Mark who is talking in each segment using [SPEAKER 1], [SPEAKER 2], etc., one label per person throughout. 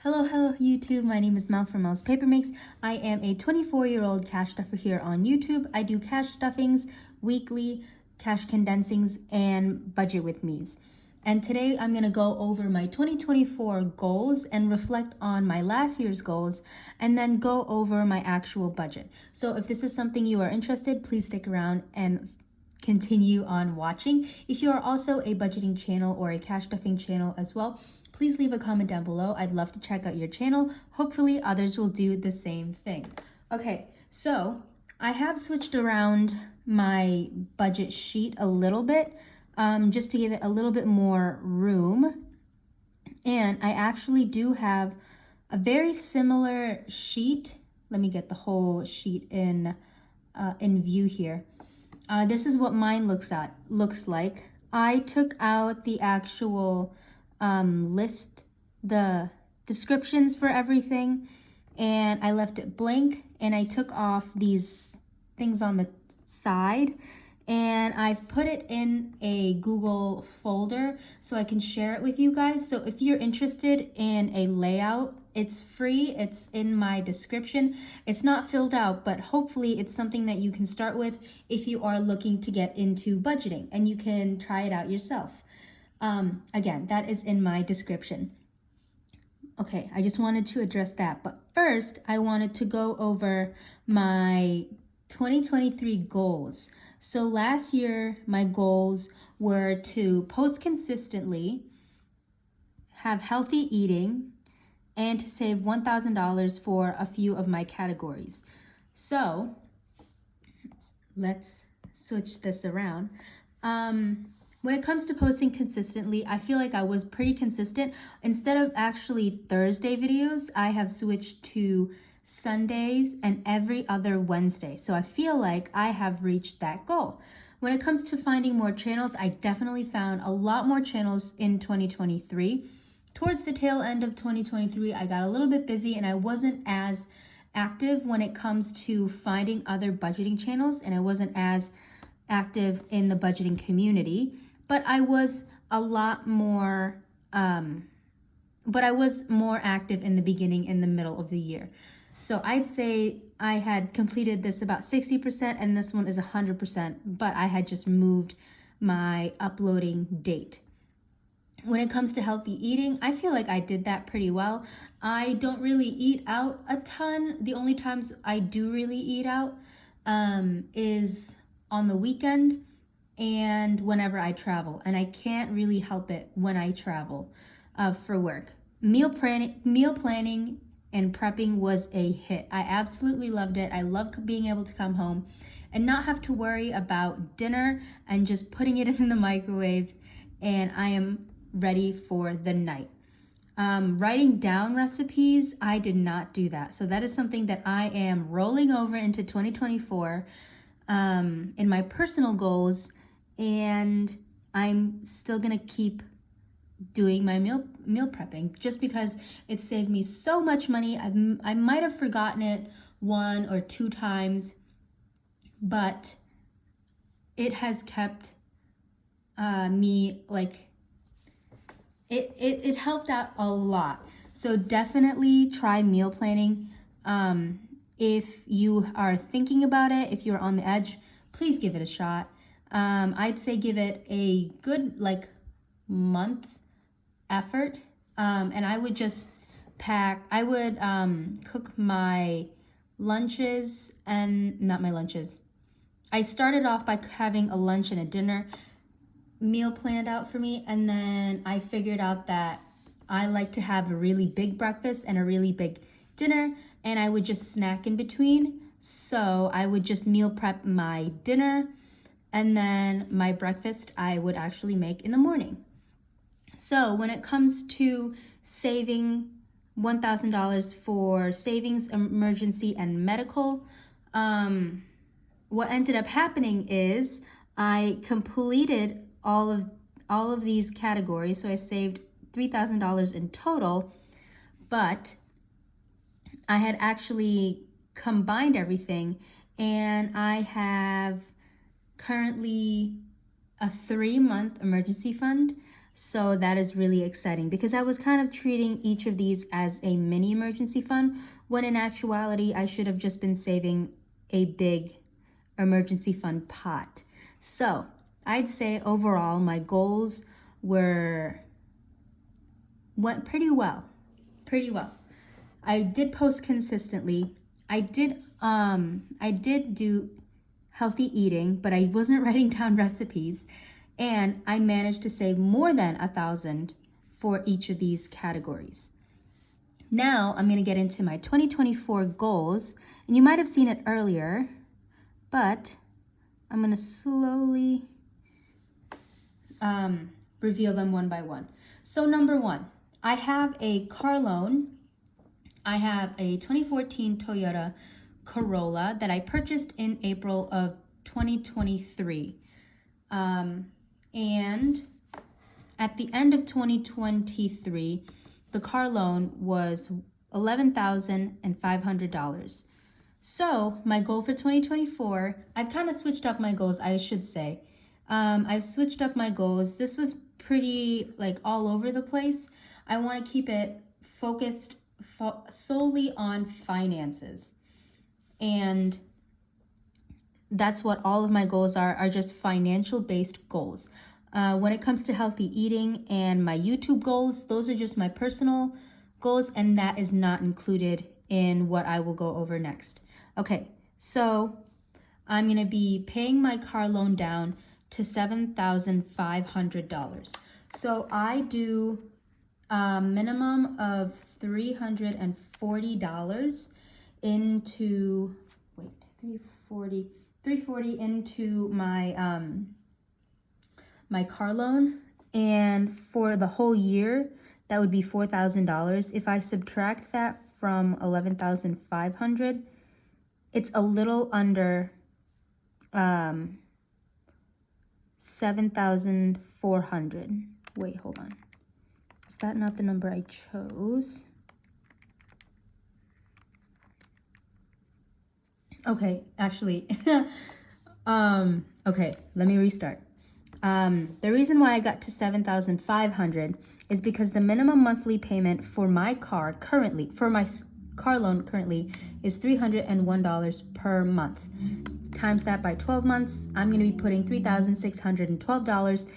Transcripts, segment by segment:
[SPEAKER 1] Hello YouTube. My name is Mel from Mel's Paper Makes. I am a 24-year-old cash stuffer here on YouTube. I do cash stuffings, weekly, cash condensings, and budget with me's. And today I'm going to go over my 2024 goals and reflect on my last year's goals and then go over my actual budget. So if this is something you are interested, please stick around and continue on watching. If you are also a budgeting channel or a cash stuffing channel as well, please leave a comment down below. I'd love to check out your channel. Hopefully others will do the same thing. Okay, so I have switched around my budget sheet a little bit just to give it a little bit more room. And I actually do have a very similar sheet. Let me get the whole sheet in view here. This is what mine looks like. I took out the actual list, the descriptions for everything, and I left it blank, and I took off these things on the side, and I've put it in a Google folder so I can share it with you guys. So if you're interested in a layout, it's free. It's in my description. It's not filled out, but hopefully it's something that you can start with if you are looking to get into budgeting, and you can try it out yourself. Again, that is in my description. Okay, I just wanted to address that. But first, I wanted to go over my 2023 goals. So last year, my goals were to post consistently, have healthy eating, and to save $1,000 for a few of my categories. So let's switch this around. When it comes to posting consistently, I feel like I was pretty consistent. Instead of actually Thursday videos, I have switched to Sundays and every other Wednesday. So I feel like I have reached that goal. When it comes to finding more channels, I definitely found a lot more channels in 2023. Towards the tail end of 2023, I got a little bit busy and I wasn't as active when it comes to finding other budgeting channels, and I wasn't as active in the budgeting community. But I was a lot more, but I was more active in the beginning, in the middle of the year. So I'd say I had completed this about 60%, and this one is 100%, but I had just moved my uploading date. When it comes to healthy eating, I feel like I did that pretty well. I don't really eat out a ton. The only times I do really eat out is on the weekend and whenever I travel, and I can't really help it when I travel for work. Meal planning and prepping was a hit. I absolutely loved it. I love being able to come home and not have to worry about dinner and just putting it in the microwave, and I am ready for the night. Writing down recipes, I did not do that. So that is something that I am rolling over into 2024 in my personal goals, and I'm still gonna keep doing my meal prepping just because it saved me so much money. I might have forgotten it 1 or 2 times, but it has kept me like it helped out a lot. So definitely try meal planning. If you are thinking about it, if you're on the edge, please give it a shot. I'd say give it a good month effort. And I would just cook my lunches, and not my lunches. I started off by having a lunch and a dinner meal planned out for me, and then I figured out that I like to have a really big breakfast and a really big dinner, and I would just snack in between. So I would just meal prep my dinner, and then my breakfast I would actually make in the morning. So when it comes to saving $1,000 for savings, emergency, and medical, what ended up happening is I completed all of these categories. So I saved $3,000 in total, but I had actually combined everything, and I have currently a 3-month emergency fund. So that is really exciting because I was kind of treating each of these as a mini emergency fund, when in actuality, I should have just been saving a big emergency fund pot. So I'd say overall, my goals went pretty well. Pretty well. I did post consistently. I did do healthy eating, but I wasn't writing down recipes. And I managed to save more than 1,000 for each of these categories. Now I'm going to get into my 2024 goals, and you might have seen it earlier, but I'm going to slowly reveal them one by one. So number one, I have a car loan. I have a 2014 Toyota Corolla that I purchased in April of 2023. And at the end of 2023, the car loan was $11,500. So my goal for 2024, I've kind of switched up my goals, I should say. I've switched up my goals. This was pretty like all over the place. I want to keep it focused solely on finances. And that's what all of my goals are just financial based goals. When it comes to healthy eating and my YouTube goals, those are just my personal goals, and that is not included in what I will go over next. Okay, so I'm going to be paying my car loan down to $7,500. So I do a minimum of $340 into, wait, 340 into my car loan, and for the whole year that would be $4,000. If I subtract that from 11,500, it's a little under 7,400. Wait, hold on. Is that not the number I chose? Okay, actually, okay, let me restart. The reason why I got to 7,500 is because the minimum monthly payment for my car loan currently is $301 per month. Times that by 12 months, I'm going to be putting $3,612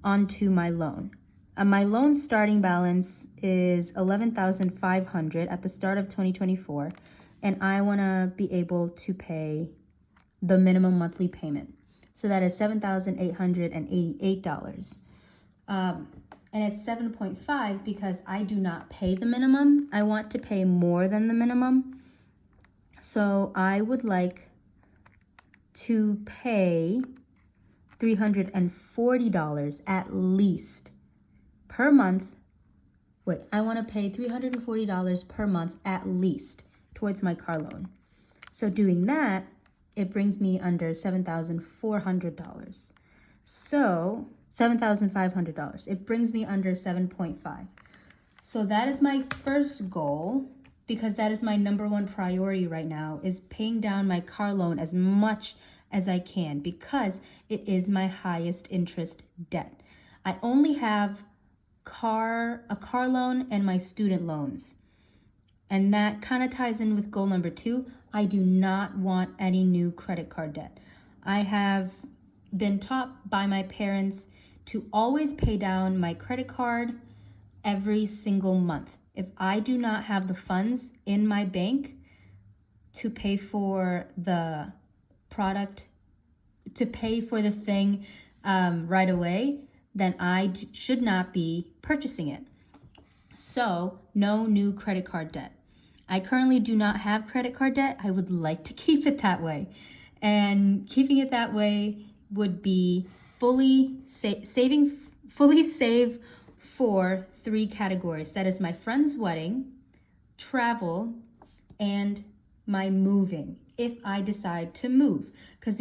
[SPEAKER 1] onto my loan. My loan starting balance is $11,500 at the start of 2024, and I want to be able to pay the minimum monthly payment. So that is $7,888. And it's 7.5 because I do not pay the minimum. I want to pay more than the minimum. So I would like to pay $340 at least per month. Wait, I want to pay $340 per month at least towards my car loan. So doing that, it brings me under $7,400. So $7,500. It brings me under 7.5. So that is my first goal, because that is my number one priority right now, is paying down my car loan as much as I can, because it is my highest interest debt. I only have a car loan and my student loans. And that kind of ties in with goal number 2. I do not want any new credit card debt. I have been taught by my parents to always pay down my credit card every single month. If I do not have the funds in my bank to pay for the product, to pay for the thing right away, then I should not be purchasing it. So, no new credit card debt. I currently do not have credit card debt. I would like to keep it that way. And keeping it that way would be fully save for 3 categories. That is my friend's wedding, travel, and my moving, if I decide to move. Because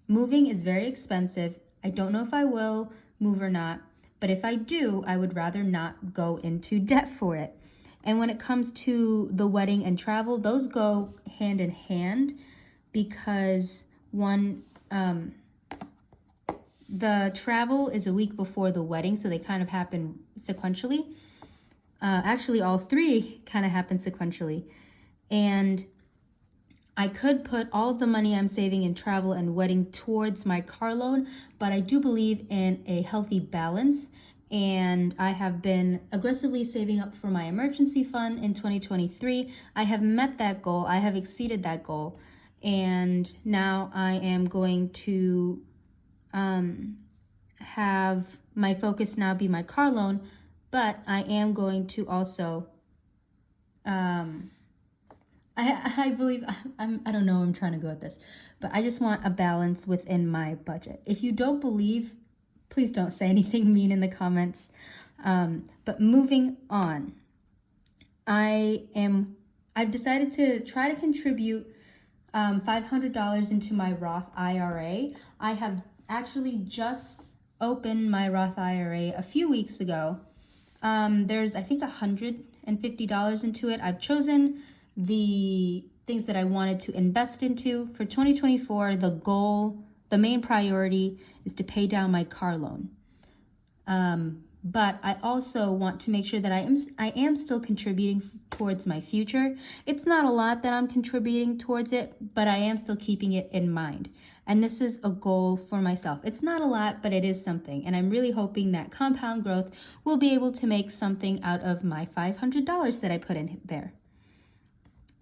[SPEAKER 1] moving is very expensive. I don't know if I will move or not. But if I do, I would rather not go into debt for it. And when it comes to the wedding and travel, those go hand in hand, because one, the travel is a week before the wedding, so they kind of happen sequentially. Actually, all three kind of happen sequentially. And I could put all of the money I'm saving in travel and wedding towards my car loan, but I do believe in a healthy balance. And I have been aggressively saving up for my emergency fund in 2023. I have met that goal. I have exceeded that goal. And now I am going to have my focus now be my car loan, but I am going to also I believe I don't know where I'm trying to go with this, but I just want a balance within my budget. If you don't believe, please don't say anything mean in the comments. But moving on, I've decided to try to contribute $500 into my Roth IRA. I have actually just opened my Roth IRA a few weeks ago. There's, I think, $150 into it. I've chosen the things that I wanted to invest into. For 2024, the main priority is to pay down my car loan. But I also want to make sure that I am still contributing towards my future. It's not a lot that I'm contributing towards it, but I am still keeping it in mind. And this is a goal for myself. It's not a lot, but it is something. And I'm really hoping that compound growth will be able to make something out of my $500 that I put in there.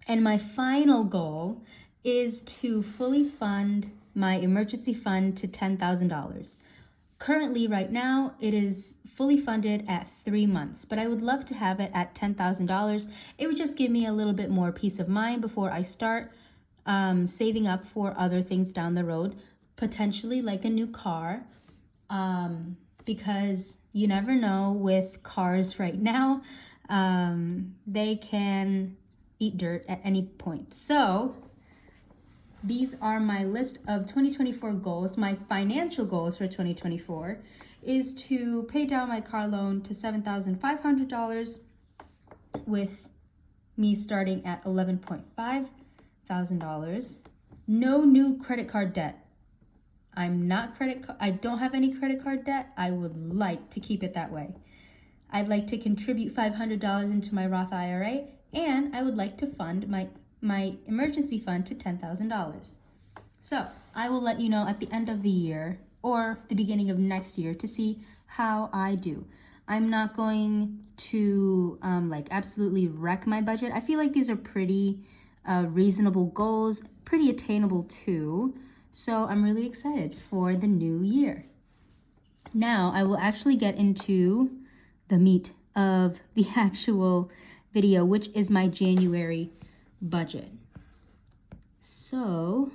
[SPEAKER 1] And my final goal is to fully fund my emergency fund to $10,000. Currently, right now, it is fully funded at 3 months, but I would love to have it at $10,000. It would just give me a little bit more peace of mind before I start saving up for other things down the road, potentially like a new car, because you never know with cars right now. They can eat dirt at any point. So these are my list of 2024 goals. My financial goals for 2024 is to pay down my car loan to $7,500, with me starting at $11,500. No new credit card debt. I don't have any credit card debt. I would like to keep it that way. I'd like to contribute $500 into my Roth IRA, and I would like to fund my emergency fund to $10,000. So I will let you know at the end of the year or the beginning of next year to see how I do. I'm not going to absolutely wreck my budget. I feel like these are pretty reasonable goals, pretty attainable too. So I'm really excited for the new year. Now I will actually get into the meat of the actual video, which is my January budget. So,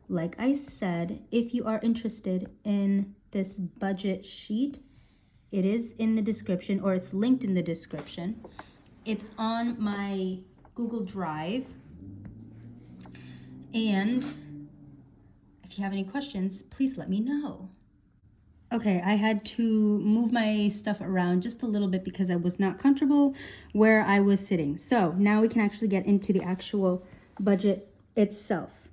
[SPEAKER 1] like I said, if you are interested in this budget sheet, it is in the description, or it's linked in the description. It's on my Google Drive. And if you have any questions, please let me know. Okay, I had to move my stuff around just a little bit because I was not comfortable where I was sitting. So now we can actually get into the actual budget itself.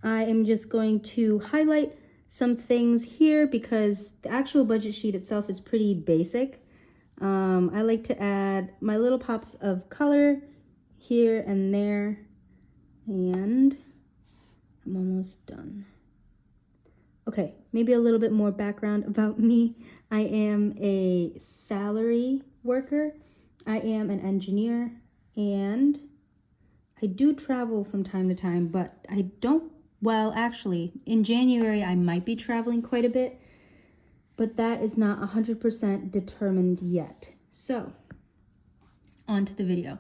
[SPEAKER 1] I am just going to highlight some things here because the actual budget sheet itself is pretty basic. I like to add my little pops of color here and there, and I'm almost done. Okay, maybe a little bit more background about me. I am a salary worker. I am an engineer, and I do travel from time to time, but I don't, well, actually, in January, I might be traveling quite a bit, but that is not 100% determined yet. So, on to the video.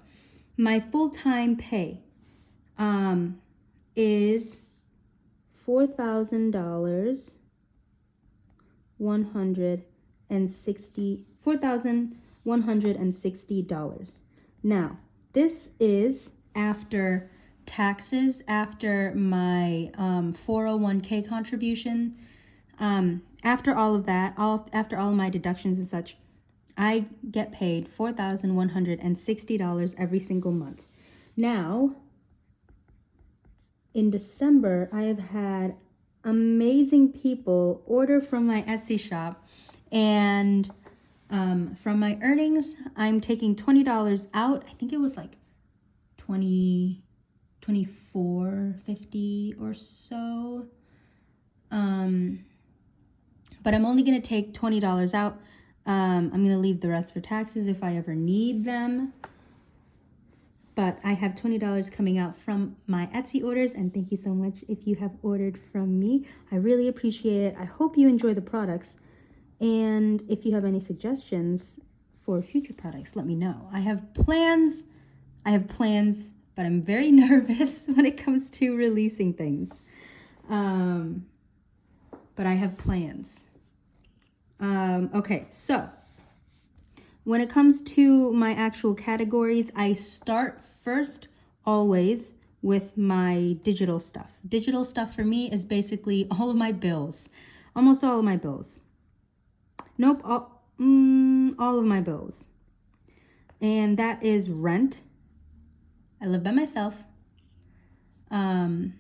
[SPEAKER 1] My full-time pay is $4,160. Now, this is after taxes, after my 401k contribution, after all of that, after all of my deductions and such, I get paid $4,160 every single month. Now, in December, I have had amazing people order from my Etsy shop, and from my earnings, I'm taking $20 out. I think it was like 24.50 or so. But I'm only going to take $20 out. I'm going to leave the rest for taxes if I ever need them. But I have $20 coming out from my Etsy orders, and thank you so much if you have ordered from me. I really appreciate it. I hope you enjoy the products. And if you have any suggestions for future products, let me know. I have plans, but I'm very nervous when it comes to releasing things. But I have plans. Okay, so when it comes to my actual categories, I start first always with my digital stuff. Digital stuff for me is basically all of my bills, almost all of my bills. Nope, all of my bills. And that is rent. I live by myself. And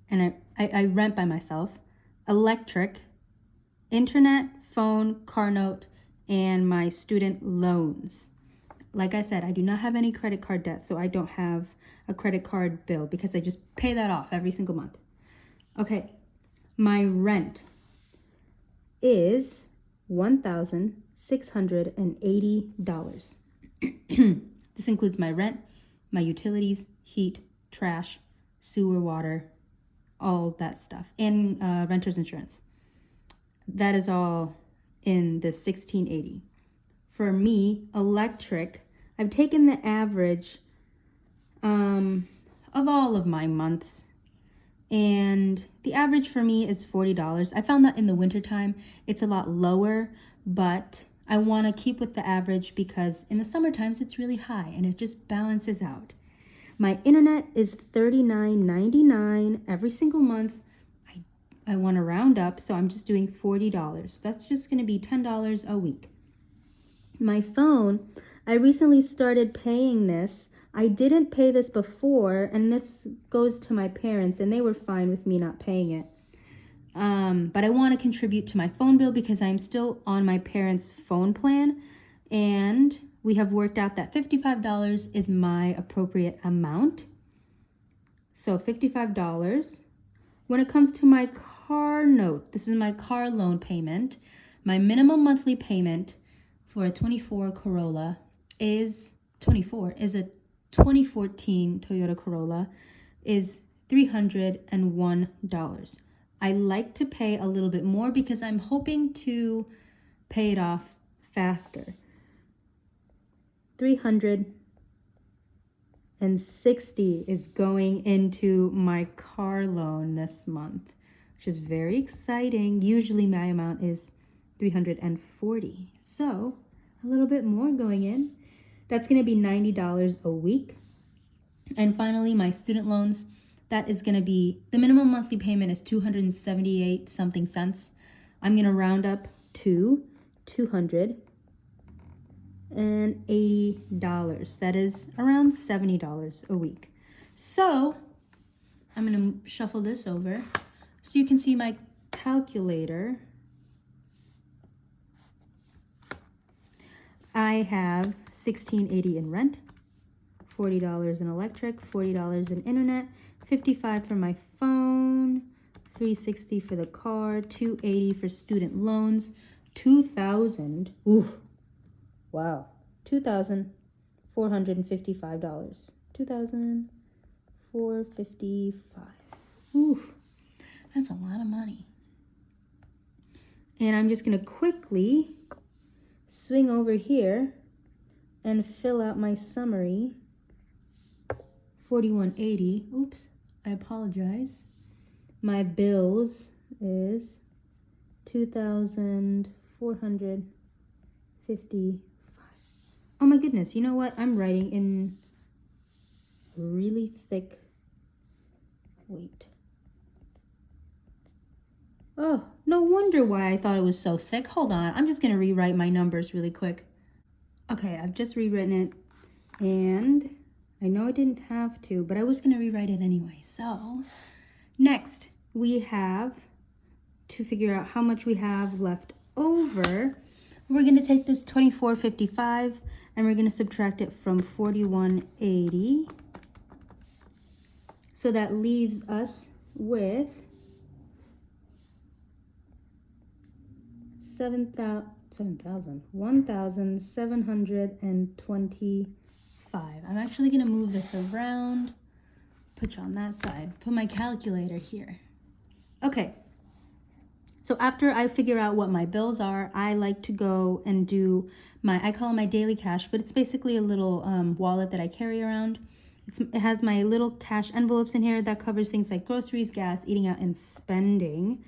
[SPEAKER 1] I rent by myself. Electric, internet, phone, car note, and my student loans. Like I said, I do not have any credit card debt, so I don't have a credit card bill because I just pay that off every single month. Okay, my rent is $1,680. This includes my rent, my utilities, heat, trash, sewer, water, all that stuff, and renter's insurance. That is all in the 1680. For me, electric, I've taken the average of all of my months, and the average for me is $40. I found that in the wintertime it's a lot lower, but I want to keep with the average because in the summer times it's really high and it just balances out. My internet is $39.99 every single month. I want to round up, so I'm just doing $40. That's just going to be $10 a week. My phone, I recently started paying this. I didn't pay this before, and this goes to my parents, and they were fine with me not paying it. But I want to contribute to my phone bill because I'm still on my parents' phone plan, and we have worked out that $55 is my appropriate amount. So $55. When it comes to my car note, this is my car loan payment. My minimum monthly payment for a 24 Corolla is a 2014 Toyota Corolla is $301. I like to pay a little bit more because I'm hoping to pay it off faster. $360 is going into my car loan this month, which is very exciting. Usually my amount is $340. So a little bit more going in. That's going to be $90 a week. And finally, my student loans, that is going to be, the minimum monthly payment is 278 something cents. I'm going to round up to $280. That is around $70 a week. So I'm going to shuffle this over so you can see my calculator. I have $16.80 in rent, $40 in electric, $40 in internet, $55 for my phone, $360 for the car, $280 for student loans, $2,000. Ooh, wow, $2,455. $2,455. Ooh, that's a lot of money. And I'm just gonna quickly swing over here and fill out my summary. 4180. Oops, I apologize. My bills is $2,455. Oh my goodness, you know what? I'm writing in really thick. Wait. Oh, no wonder why I thought it was so thick. Hold on, I'm just gonna rewrite my numbers really quick. Okay, I've just rewritten it, and I know I didn't have to, but I was gonna rewrite it anyway. So, next, we have to figure out how much we have left over. We're going to take this $24.55 and we're going to subtract it from $41.80. So that leaves us with $1,725. I'm actually going to move this around, put you on that side, put my calculator here. Okay. So after I figure out what my bills are, I like to go and do I call it my daily cash, but it's basically a little wallet that I carry around. It has my little cash envelopes in here that covers things like groceries, gas, eating out, and spending.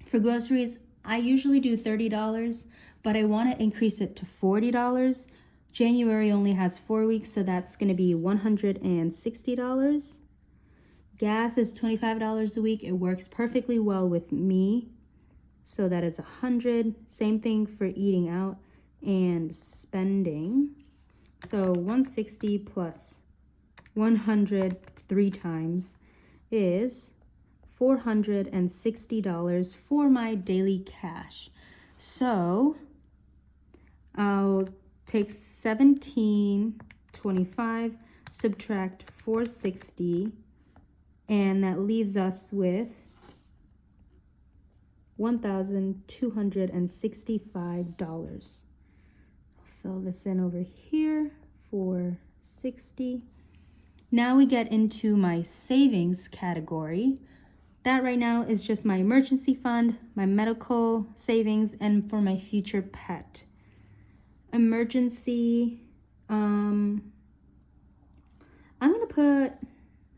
[SPEAKER 1] For groceries, I usually do $30, but I want to increase it to $40. January only has 4 weeks, so that's going to be $160. Gas is $25 a week. It works perfectly well with me. So that is $100. Same thing for eating out and spending. So 160 plus 100 3 times is $460 for my daily cash. So I'll take $17.25, subtract $460, and that leaves us with $1,265. I'll fill this in over here, $460. Now we get into my savings category. That right now is just my emergency fund, my medical savings, and for my future pet. Emergency, I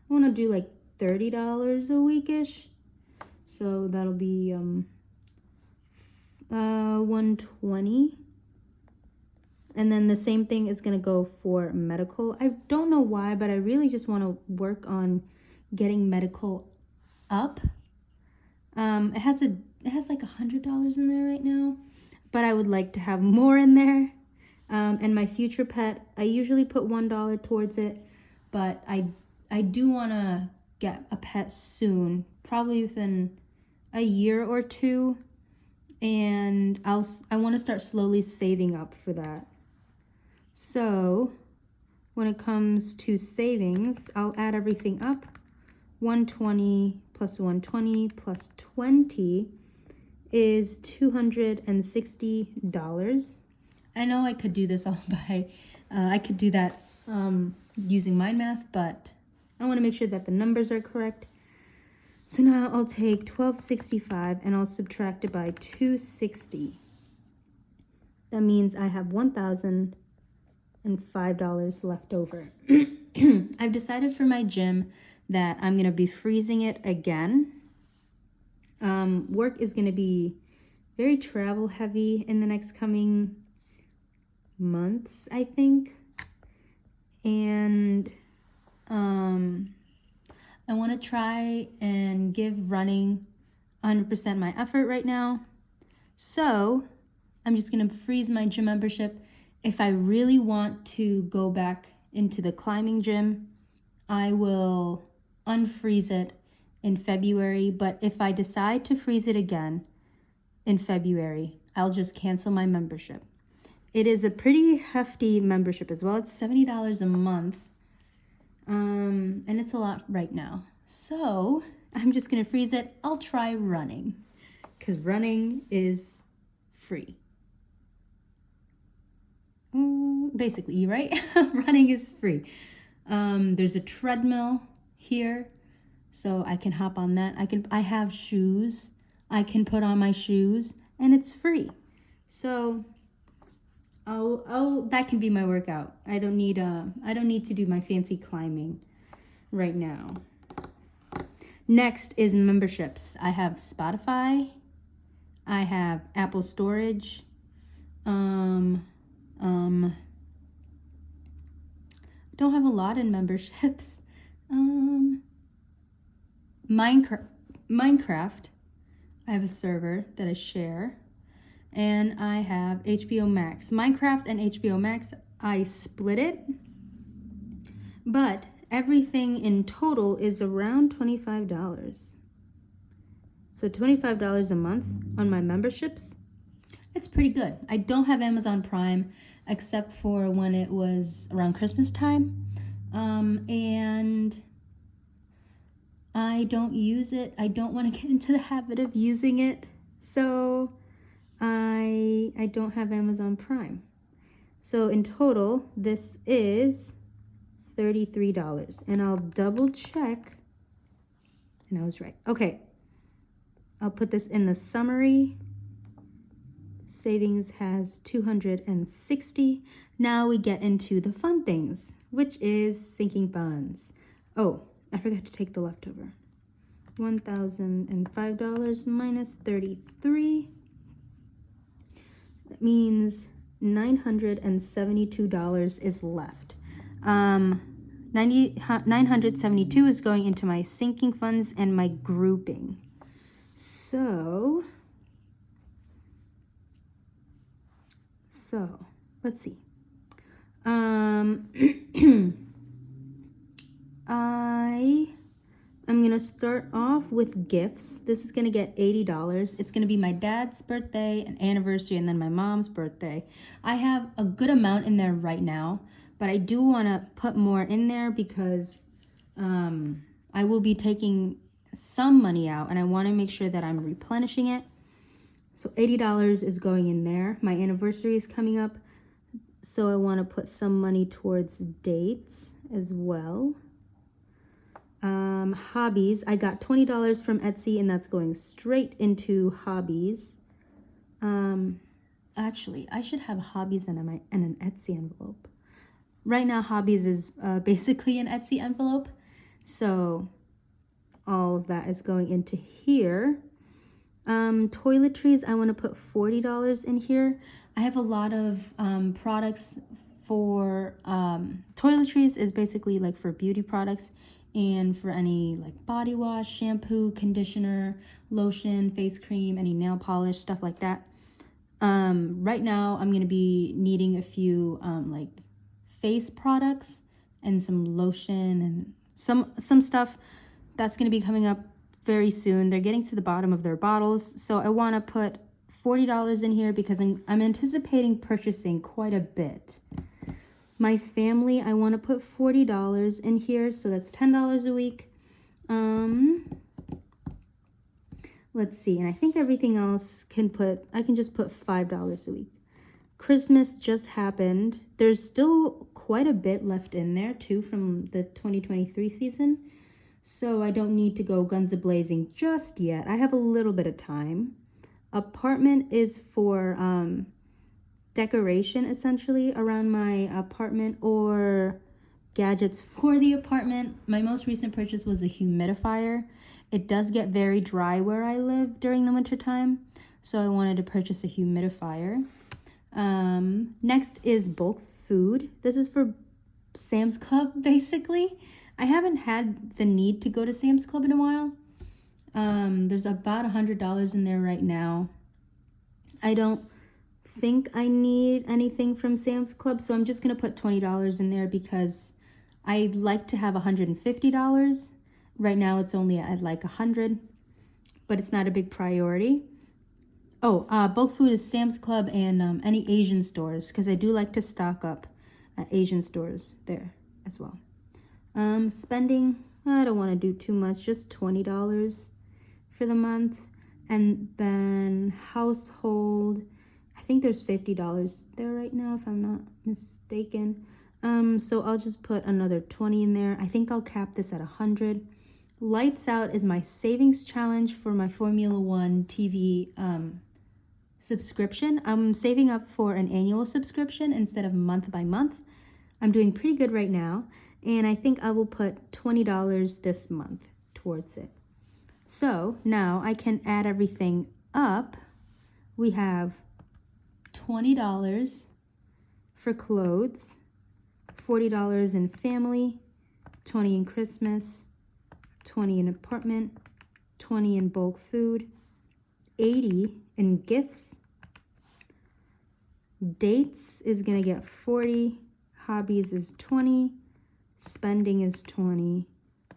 [SPEAKER 1] want to do like $30 a weekish. So that'll be 120. And then the same thing is going to go for medical. I don't know why, but I really just want to work on getting medical up. It has like $100 in there right now, but I would like to have more in there. And my future pet, I usually put $1 towards it, but I do want to get a pet soon, probably within a year or two, and I want to start slowly saving up for that. So when it comes to savings, I'll add everything up. 120 plus 120 plus 20 is $260. I know I could do this all by, I could do that using mind math, but I want to make sure that the numbers are correct. So now I'll take $1,265 and I'll subtract it by $260. That means I have $1,005 left over. I've decided for my gym that I'm going to be freezing it again. Work is going to be very travel heavy in the next coming months, I think. And I want to try and give running 100% my effort right now. So I'm just going to freeze my gym membership. If I really want to go back into the climbing gym, I will unfreeze it in February. But if I decide to freeze it again in February, I'll just cancel my membership. It is a pretty hefty membership as well. It's $70 a month. And it's a lot right now. So I'm just going to freeze it. I'll try running because running is free. Basically, right? Running is free. There's a treadmill here, so I can hop on that. I have shoes. I can put on my shoes and it's free. So that can be my workout. I don't need to do my fancy climbing right now. Next is memberships. I have Spotify. I have Apple Storage. Don't have a lot in memberships. Minecraft. I have a server that I share. And I have HBO Max. Minecraft and HBO Max, I split it. But everything in total is around $25. So $25 a month on my memberships. It's pretty good. I don't have Amazon Prime except for when it was around Christmas time. And I don't use it. I don't want to get into the habit of using it. So I don't have Amazon Prime. So in total, this is $33. And I'll double check. And I was right. Okay. I'll put this in the summary. Savings has 260. Now we get into the fun things, which is sinking funds. Oh, I forgot to take the leftover. $1,005 minus 33. That means $972 is left. 972 is going into my sinking funds and my grouping. So let's see. I'm gonna start off with gifts. This is gonna get $80. It's gonna be my dad's birthday, an anniversary, and then my mom's birthday. I have a good amount in there right now, but I do wanna put more in there because I will be taking some money out and I wanna make sure that I'm replenishing it. So $80 is going in there. My anniversary is coming up, so I want to put some money towards dates as well. Hobbies, I got $20 from Etsy, and that's going straight into hobbies. Actually, I should have hobbies in an Etsy envelope. Right now, hobbies is basically an Etsy envelope, so all of that is going into here. Toiletries, I want to put $40 in here. I have a lot of products for toiletries is basically like for beauty products and for any like body wash, shampoo, conditioner, lotion, face cream, any nail polish, stuff like that. Right now I'm going to be needing a few like face products and some lotion and some stuff that's going to be coming up very soon. They're getting to the bottom of their bottles, so I want to put $40 in here because I'm anticipating purchasing quite a bit. My family, I want to put $40 in here, so that's $10 a week. Let's see, and I think everything else I can just put $5 a week. Christmas just happened. There's still quite a bit left in there too from the 2023 season. So I don't need to go guns a-blazing just yet. I have a little bit of time. Apartment is for decoration, essentially, around my apartment or gadgets for the apartment. My most recent purchase was a humidifier. It does get very dry where I live during the winter time, so I wanted to purchase a humidifier. Next is bulk food. This is for Sam's Club, basically. I haven't had the need to go to Sam's Club in a while. There's about $100 in there right now. I don't think I need anything from Sam's Club, so I'm just going to put $20 in there because I'd like to have $150. Right now it's only at like $100, but it's not a big priority. Oh, bulk food is Sam's Club and any Asian stores because I do like to stock up at Asian stores there as well. Spending, I don't want to do too much, just $20 for the month. And then household, I think there's $50 there right now if I'm not mistaken. So I'll just put another 20 in there. I think I'll cap this at 100. Lights out is my savings challenge for my Formula One TV subscription. I'm saving up for an annual subscription instead of month by month. I'm doing pretty good right now. And I think I will put $20 this month towards it. So now I can add everything up. We have $20 for clothes, $40 in family, $20 in Christmas, $20 in apartment, $20 in bulk food, $80 in gifts. Dates is going to get $40, hobbies is $20, spending is 20,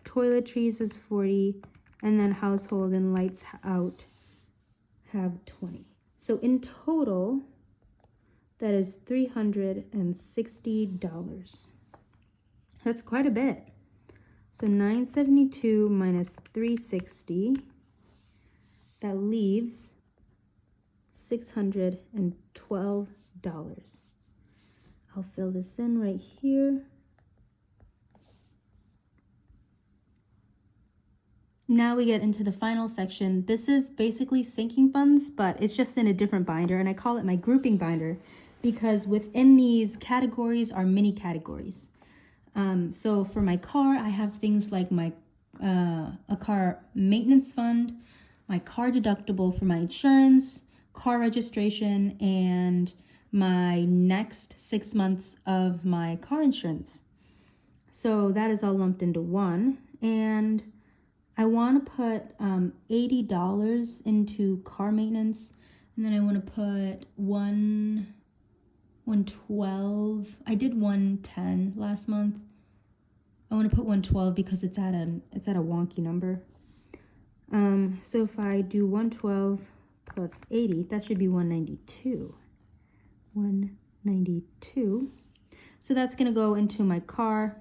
[SPEAKER 1] toiletries is 40, and then household and lights out have 20. So in total, that is $360. That's quite a bit. So 972 minus 360, that leaves $612. I'll fill this in right here. Now we get into the final section. This is basically sinking funds, but it's just in a different binder, and I call it my grouping binder because within these categories are mini categories. So for my car, I have things like my a car maintenance fund, my car deductible for my insurance, car registration, and my next 6 months of my car insurance. So that is all lumped into one, and I want to put $80 into car maintenance, and then I want to put 112. I did 110 last month. I want to put 112 because it's at a wonky number. So if I do 112 plus 80, that should be 192. 192. So that's going to go into my car.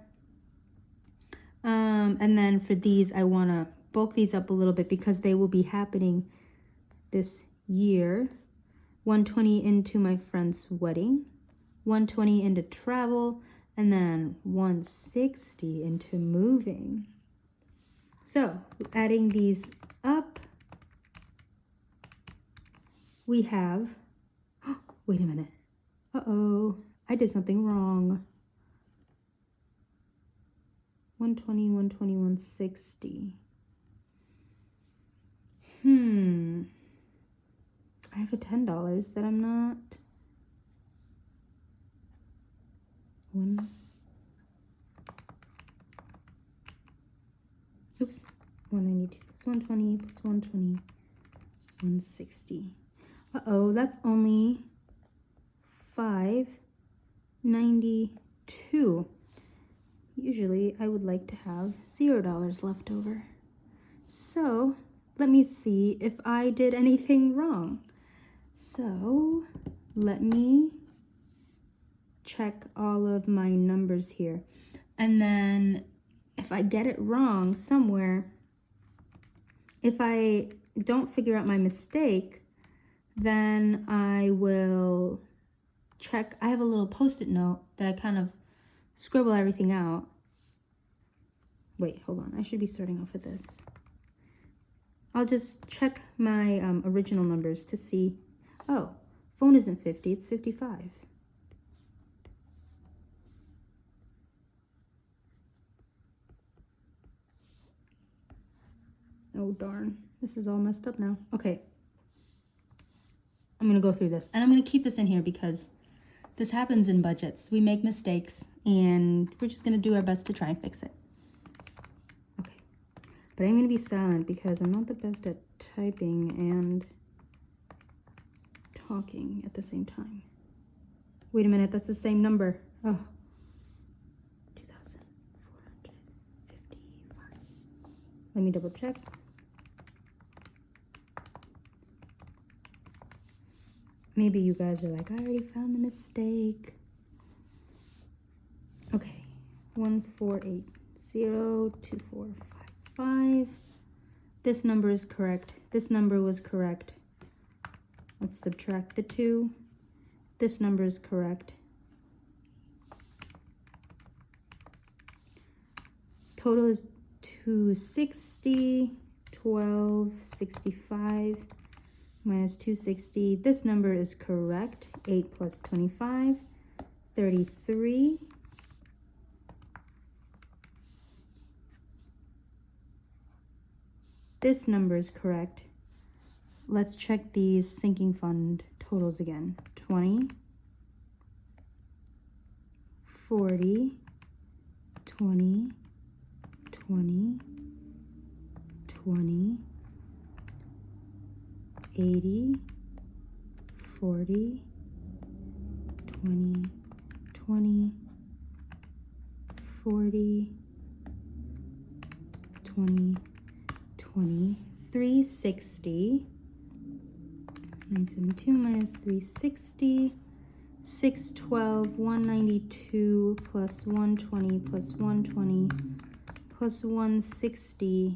[SPEAKER 1] And then for these, I want to bulk these up a little bit because they will be happening this year. 120 into my friend's wedding, 120 into travel, and then 160 into moving. So adding these up, we have, wait a minute. Uh-oh, I did something wrong. 120, 120, 160. I have a $10 that I'm not. Oops. 192 plus 120 plus 120, 160. Uh-oh, that's only $5.92. Usually I would like to have $0 left over. So let me see if I did anything wrong. So let me check all of my numbers here. And then if I get it wrong somewhere, if I don't figure out my mistake, then I will check. I have a little PostIt note that I kind of scribble everything out. Wait, hold on. I should be starting off with this. I'll just check my original numbers to see. Oh, phone isn't 50, it's 55. Oh, darn. This is all messed up now. Okay. I'm going to go through this. And I'm going to keep this in here because this happens in budgets. We make mistakes, and we're just going to do our best to try and fix it. Okay. But I'm going to be silent because I'm not the best at typing and talking at the same time. Wait a minute. That's the same number. Oh. 2,455. Let me double check. Maybe you guys are like, I already found the mistake. Okay, 1480245. This number is correct. This number was correct. Let's subtract the 2. This number is correct. Total is 260, 1265. Minus 260. This number is correct. 8 plus 25, 33. This number is correct. Let's check these sinking fund totals again. 20, 40, 20, 20, 20, 80, 40, 20, 20, 40, 20, 20, 360, 972 minus 360, 612, 192 plus 120 plus 120 plus 160.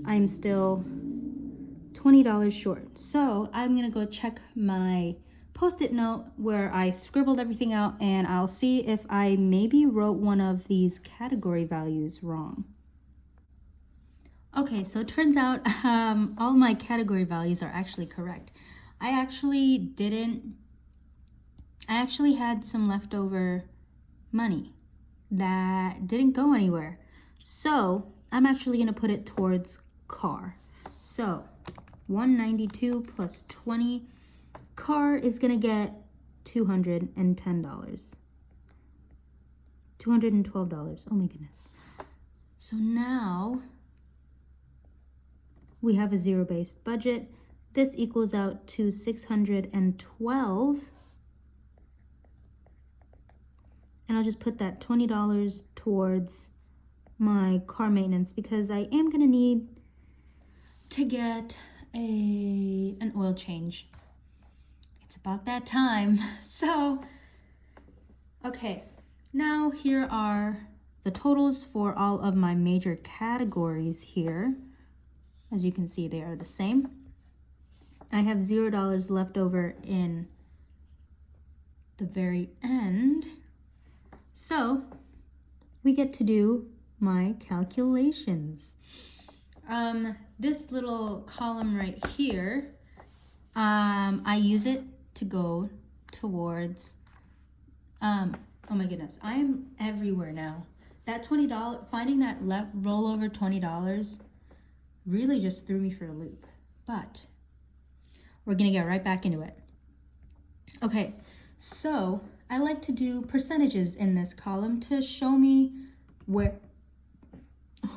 [SPEAKER 1] I'm still $20 short. So I'm gonna go check my Post-it note where I scribbled everything out, and I'll see if I maybe wrote one of these category values wrong. Okay, so it turns out all my category values are actually correct. I actually had some leftover money that didn't go anywhere. So I'm actually gonna put it towards car. So 192 plus 20, car is gonna get $210. $212, oh my goodness. So now we have a zero-based budget. This equals out to $612. And I'll just put that $20 towards my car maintenance because I am gonna need to get an oil change. It's about that time. So, okay, now here are the totals for all of my major categories here. As you can see, they are the same. I have $0 left over in the very end. So we get to do my calculations. This little column right here, I use it to go towards, oh my goodness, I'm everywhere now. That $20, finding that rollover $20 really just threw me for a loop, but we're gonna get right back into it. Okay, so I like to do percentages in this column to show me where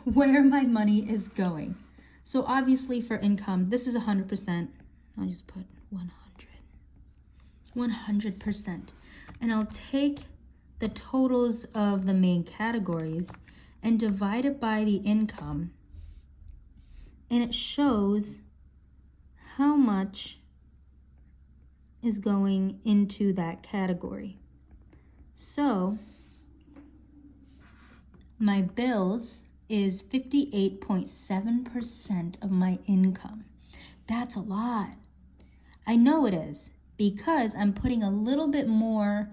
[SPEAKER 1] my money is going. So obviously for income, this is 100%. I'll just put 100%. And I'll take the totals of the main categories and divide it by the income. And it shows how much is going into that category. So my bills is 58.7% of my income. That's a lot. I know it is because I'm putting a little bit more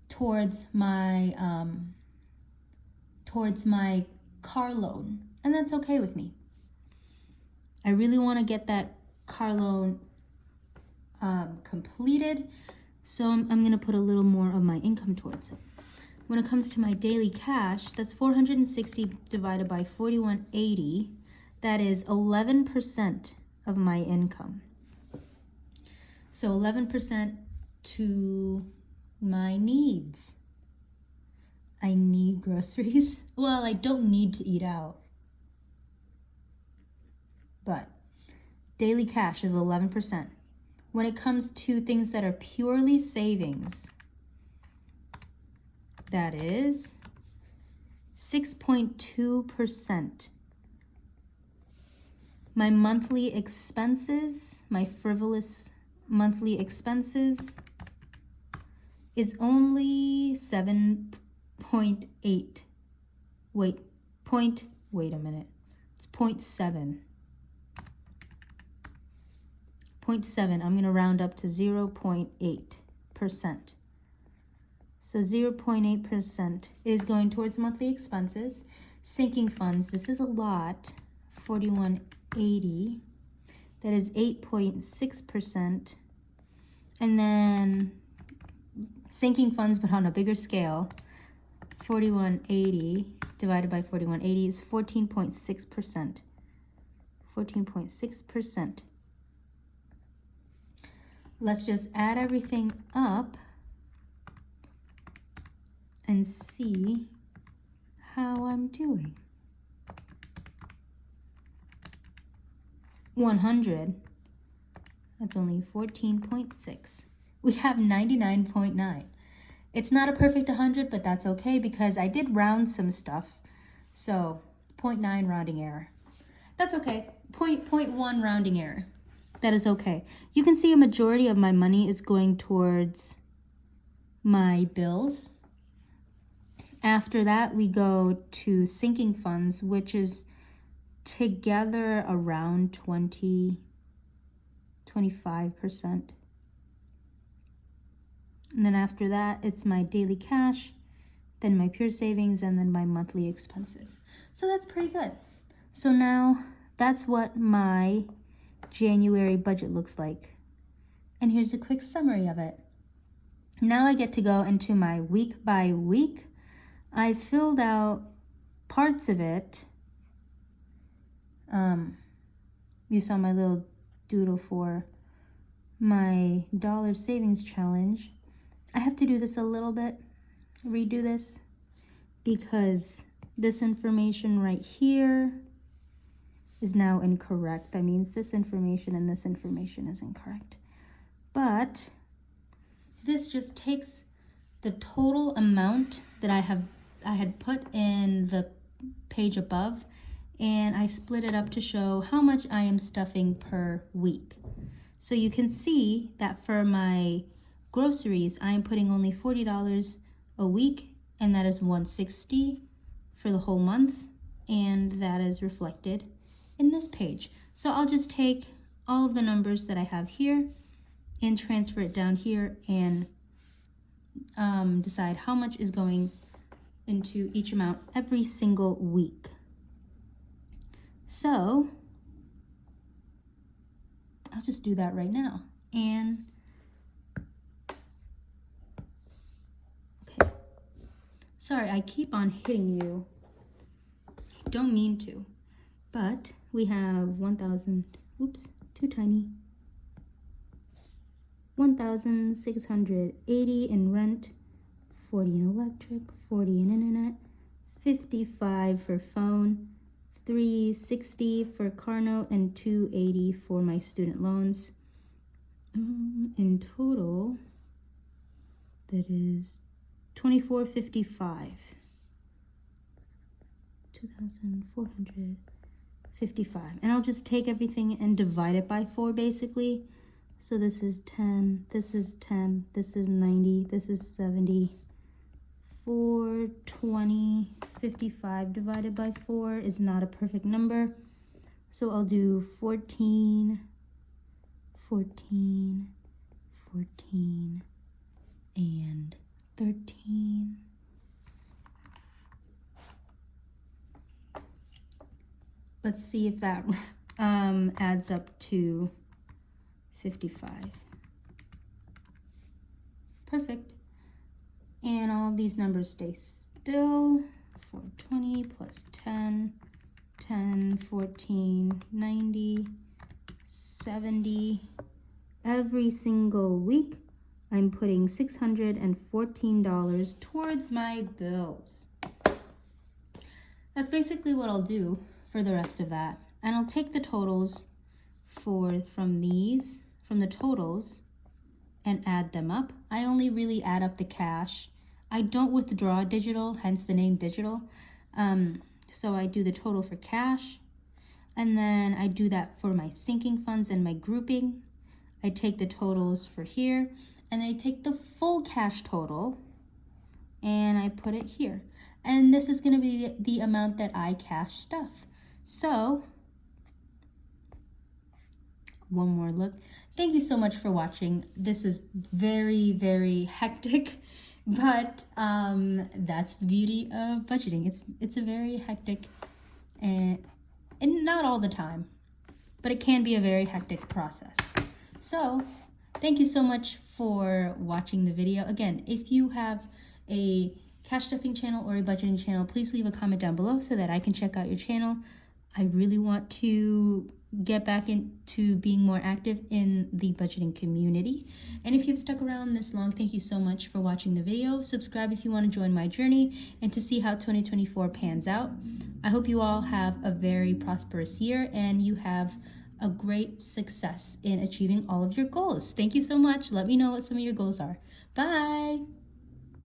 [SPEAKER 1] towards my car loan, and that's okay with me. I really want to get that car loan completed, so I'm going to put a little more of my income towards it. When it comes to my daily cash, that's 460 divided by 4180. That is 11% of my income. So 11% to my needs. I need groceries. Well, I don't need to eat out. But daily cash is 11%. When it comes to things that are purely savings, that is 6.2%. My monthly expenses, my frivolous monthly expenses, is only 7.8. Wait a minute. It's 0.7. 0.7. I'm going to round up to 0.8%. So 0.8% is going towards monthly expenses. Sinking funds, this is a lot, 4180. That is 8.6%. And then sinking funds, but on a bigger scale, 4180 divided by 4180 is 14.6%. 14.6%. Let's just add everything up and see how I'm doing. 100, that's only 14.6. We have 99.9. It's not a perfect 100, but that's okay because I did round some stuff. So 0.9 rounding error. That's okay. 0.1 rounding error. That is okay. You can see a majority of my money is going towards my bills. After that, we go to sinking funds, which is together around 25%. And then after that, it's my daily cash, then my pure savings, and then my monthly expenses. So that's pretty good. So now that's what my January budget looks like. And here's a quick summary of it. Now I get to go into my week by week. I filled out parts of it. You saw my little doodle for my dollar savings challenge. I have to do this a little bit, redo this, because this information right here is now incorrect. That means this information and this information is incorrect. But this just takes the total amount that I had put in the page above, and I split it up to show how much I am stuffing per week. So you can see that for my groceries, I'm putting only $40 a week, and that is $160 for the whole month, and that is reflected in this page. So I'll just take all of the numbers that I have here and transfer it down here and decide how much is going into each amount every single week. So I'll just do that right now. And okay, sorry, I keep on hitting you. I don't mean to, but we have 1,000, oops, too tiny. 1,680 in rent, 40 in electric, 40 in internet, 55 for phone, 360 for car note, and 280 for my student loans. In total, that is 2,455. 2,455. And I'll just take everything and divide it by 4 basically. So this is 10, this is 10, this is 90, this is 70. 420, 55 divided by 4 is not a perfect number. So I'll do 14, 14, 14, and 13. Let's see if that adds up to 55. Perfect. And all of these numbers stay still. 420 plus 10, 10, 14, 90, 70. Every single week, I'm putting $614 towards my bills. That's basically what I'll do for the rest of that. And I'll take the totals from the totals, and add them up. I only really add up the cash. I don't withdraw digital, hence the name digital. So I do the total for cash, and then I do that for my sinking funds and my grouping. I take the totals for here, and I take the full cash total, and I put it here. And this is gonna be the amount that I cash stuff. So, one more look. Thank you so much for watching. This is very, very hectic, but that's the beauty of budgeting. It's a very hectic, and not all the time, but it can be a very hectic process. So thank you so much for watching the video. Again, if you have a cash stuffing channel or a budgeting channel, please leave a comment down below so that I can check out your channel. I really want to get back into being more active in the budgeting community. And if you've stuck around this long, thank you so much for watching the video. Subscribe if you want to join my journey and to see how 2024 pans out. I hope you all have a very prosperous year and you have a great success in achieving all of your goals. Thank you so much. Let me know what some of your goals are. Bye.